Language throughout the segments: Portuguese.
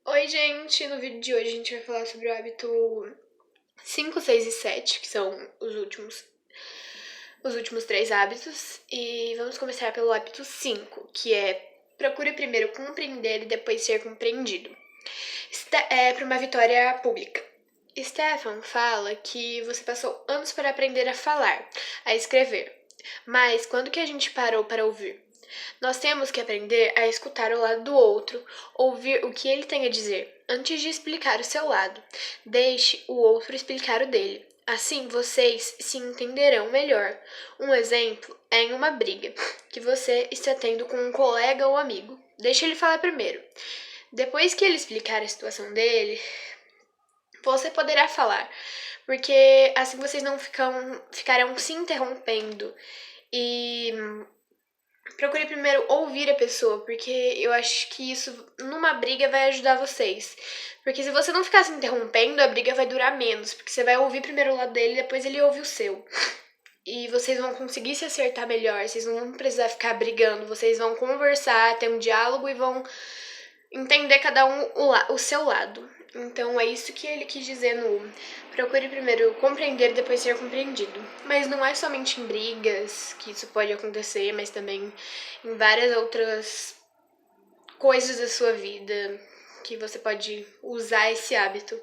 Oi, gente! No vídeo de hoje a gente vai falar sobre o hábito 5, 6 e 7, que são os últimos três hábitos. E vamos começar pelo hábito 5, que é procure primeiro compreender e depois ser compreendido. É para uma vitória pública. Stefan fala que você passou anos para aprender a falar, a escrever. Mas quando que a gente parou para ouvir? Nós temos que aprender a escutar o lado do outro, ouvir o que ele tem a dizer, antes de explicar o seu lado. Deixe o outro explicar o dele. Assim vocês se entenderão melhor. Um exemplo é em uma briga que você está tendo com um colega ou amigo. Deixe ele falar primeiro. Depois que ele explicar a situação dele, você poderá falar, porque assim vocês não ficarão se interrompendo. E procure primeiro ouvir a pessoa, porque eu acho que isso numa briga vai ajudar vocês. Porque se você não ficar se interrompendo, a briga vai durar menos, porque você vai ouvir primeiro o lado dele e depois ele ouve o seu. E vocês vão conseguir se acertar melhor, vocês não vão precisar ficar brigando, vocês vão conversar, ter um diálogo e vão entender cada um o seu lado. Então é isso que ele quis dizer no procure primeiro compreender e depois ser compreendido. Mas não é somente em brigas que isso pode acontecer, mas também em várias outras coisas da sua vida que você pode usar esse hábito.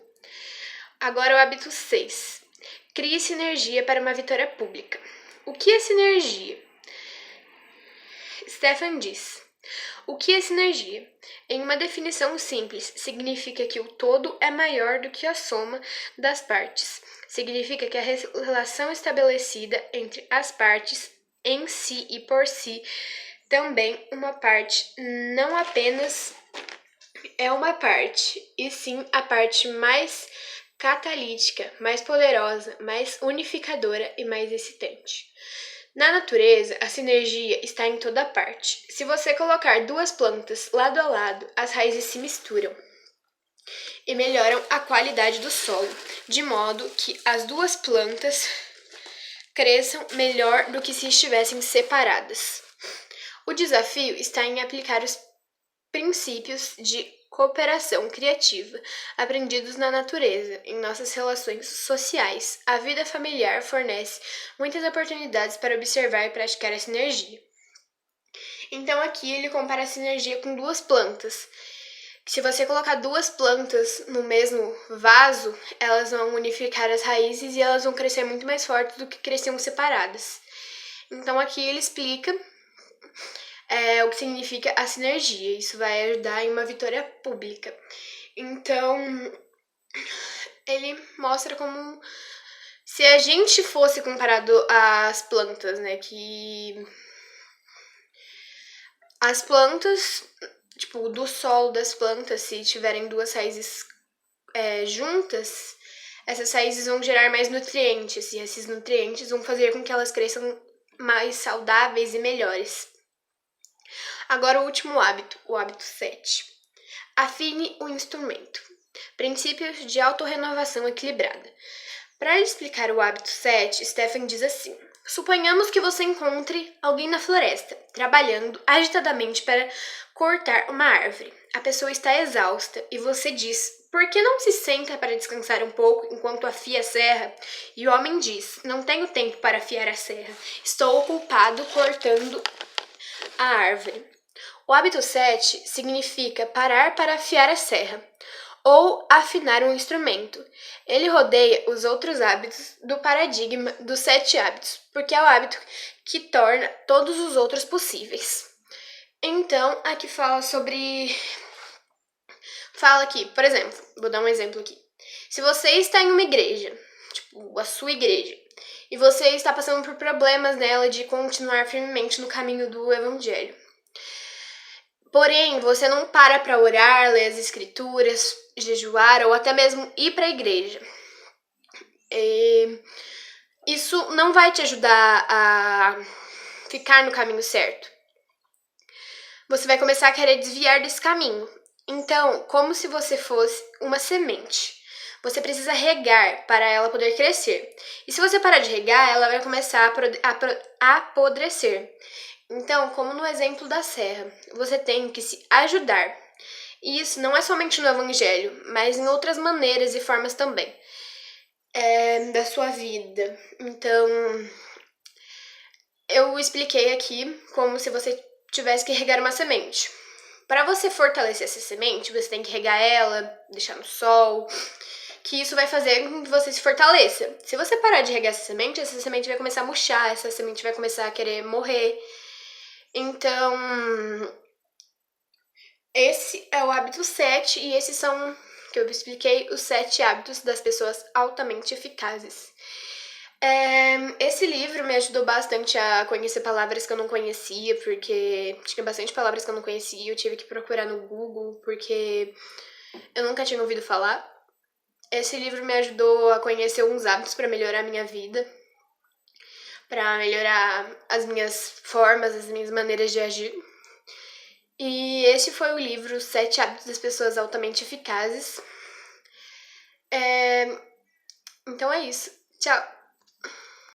Agora o hábito 6. Crie sinergia para uma vitória pública. O que é sinergia? Stefan diz: o que é sinergia? Em uma definição simples, significa que o todo é maior do que a soma das partes. Significa que a relação estabelecida entre as partes em si e por si também uma parte não apenas é uma parte, e sim a parte mais catalítica, mais poderosa, mais unificadora e mais excitante. Na natureza, a sinergia está em toda parte. Se você colocar duas plantas lado a lado, as raízes se misturam e melhoram a qualidade do solo, de modo que as duas plantas cresçam melhor do que se estivessem separadas. O desafio está em aplicar os princípios de cooperação criativa aprendidos na natureza, em nossas relações sociais. A vida familiar fornece muitas oportunidades para observar e praticar a sinergia. Então aqui ele compara a sinergia com duas plantas. Se você colocar duas plantas no mesmo vaso, elas vão unificar as raízes e elas vão crescer muito mais fortes do que cresciam separadas. Então aqui ele explica o que significa a sinergia. Isso vai ajudar em uma vitória pública. Então, ele mostra como se a gente fosse comparado às plantas, né? Que as plantas, tipo, do solo das plantas, se tiverem duas raízes juntas, essas raízes vão gerar mais nutrientes. E esses nutrientes vão fazer com que elas cresçam mais saudáveis e melhores. Agora o último hábito, o hábito 7. Afine o instrumento. Princípios de autorrenovação equilibrada. Para explicar o hábito 7, Stefan diz assim: suponhamos que você encontre alguém na floresta, trabalhando agitadamente para cortar uma árvore. A pessoa está exausta e você diz: por que não se senta para descansar um pouco enquanto afia a serra? E o homem diz: não tenho tempo para afiar a serra. Estou ocupado cortando a árvore. O hábito 7 significa parar para afiar a serra ou afinar um instrumento. Ele rodeia os outros hábitos do paradigma dos 7 hábitos, porque é o hábito que torna todos os outros possíveis. Então, aqui fala aqui, por exemplo, vou dar um exemplo aqui. Se você está em uma igreja, tipo a sua igreja, e você está passando por problemas nela de continuar firmemente no caminho do evangelho, porém, você não para orar, ler as escrituras, jejuar ou até mesmo ir para a igreja. Isso não vai te ajudar a ficar no caminho certo. Você vai começar a querer desviar desse caminho. Então, como se você fosse uma semente. Você precisa regar para ela poder crescer. E se você parar de regar, ela vai começar a apodrecer. Então, como no exemplo da serra, você tem que se ajudar. E isso não é somente no Evangelho, mas em outras maneiras e formas também da sua vida. Então, eu expliquei aqui como se você tivesse que regar uma semente. Para você fortalecer essa semente, você tem que regar ela, deixar no sol, que isso vai fazer com que você se fortaleça. Se você parar de regar essa semente vai começar a murchar, essa semente vai começar a querer morrer. Então, esse é o hábito 7 e esses são, que eu expliquei, os 7 hábitos das pessoas altamente eficazes. Esse livro me ajudou bastante a conhecer palavras que eu não conhecia, porque tinha bastante palavras que eu não conhecia, eu tive que procurar no Google, porque eu nunca tinha ouvido falar. Esse livro me ajudou a conhecer alguns hábitos para melhorar a minha vida, para melhorar as minhas formas, as minhas maneiras de agir. E esse foi o livro 7 Hábitos das Pessoas Altamente Eficazes. Então é isso. Tchau!